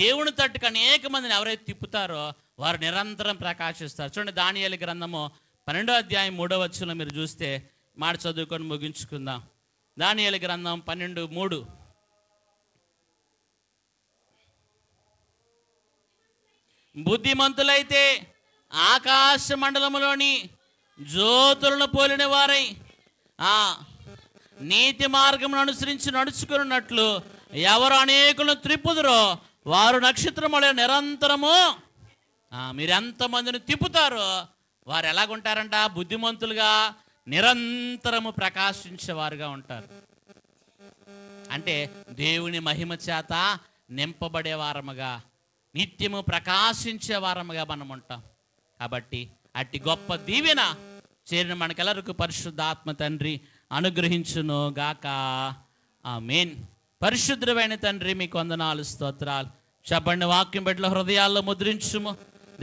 దేవుని తట్టుకు అనేక మందిని ఎవరైతే తిప్పుతారో వారు నిరంతరం ప్రకాశిస్తారు. చూడండి, దానియేలు గ్రంథము 12వ అధ్యాయం 3వ వచనంలో మీరు చూస్తే, మాట చదువుకొని ముగించుకుందాం. దానియేలు గ్రంథం 12:3. బుద్ధిమంతులైతే ఆకాశ మండలములోని జ్యోతులను పోలిన వారై నీతి మార్గమును అనుసరించి నడుచుకున్నట్లు ఎవరు అనేకులను త్రిప్పుదురో వారు నక్షత్రముల నిరంతరము. మీరు ఎంతమందిని తిప్పుతారో వారు ఎలాగుంటారంట? బుద్ధిమంతులుగా నిరంతరము ప్రకాశించేవారుగా ఉంటారు. అంటే దేవుని మహిమ చేత నింపబడే వారముగా, నిత్యము ప్రకాశించే వారముగా మనం ఉంటాం. కాబట్టి అట్టి గొప్ప దీవెన చేరిన మనకెల్లరికి పరిశుద్ధాత్మ తండ్రి అనుగ్రహించును గాక. ఆమేన్. పరిశుద్ధమైన తండ్రి, మీకు వందనాలు, స్తోత్రాలు. చెప్పండి, వాక్యం బిడ్డల హృదయాల్లో ముద్రించుము.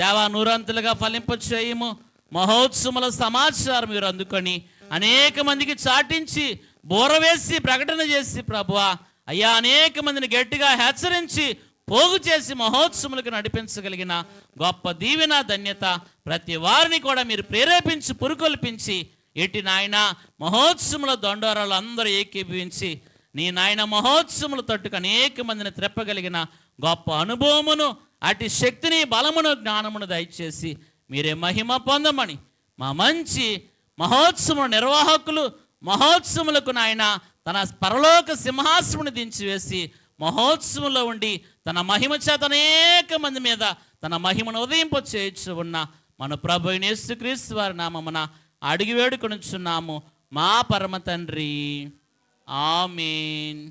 దేవా, నూరంతులుగా ఫలింపచేయము. మహోత్సవముల సమాచారం మీరు అందుకొని అనేక మందికి చాటించి బోరవేసి ప్రకటన చేసి ప్రభువా అయ్యా అనేక మందిని గట్టిగా హెచ్చరించి పోగు చేసి మహోత్సవములకు నడిపించగలిగిన గొప్ప దీవెన ధన్యత ప్రతి వారిని కూడా మీరు ప్రేరేపించి పురుకొల్పించి ఎట్టి నాయన మహోత్సవముల దొండోరాలు అందరూ ఏకీభవించి నీ నాయన మహోత్సవముల తట్టుకు అనేక మందిని త్రెప్పగలిగిన గొప్ప అనుభవమును, అటు శక్తిని, బలమును, జ్ఞానమును దయచేసి మీరే మహిమ పొందమని మా మంచి మహోత్సవ నిర్వాహకులు మహోత్సవములకు నాయన తన పరలోక సింహాసమును దించివేసి మహోత్సవంలో ఉండి తన మహిమ చేత అనేక మంది మీద తన మహిమను ఉదయింప చేయొచ్చు ఉన్న మన ప్రభు యేసుక్రీస్తు వారి నామమున అడిగి వేడుకొనుచున్నాము మా పరమ తండ్రి. ఆమేన్.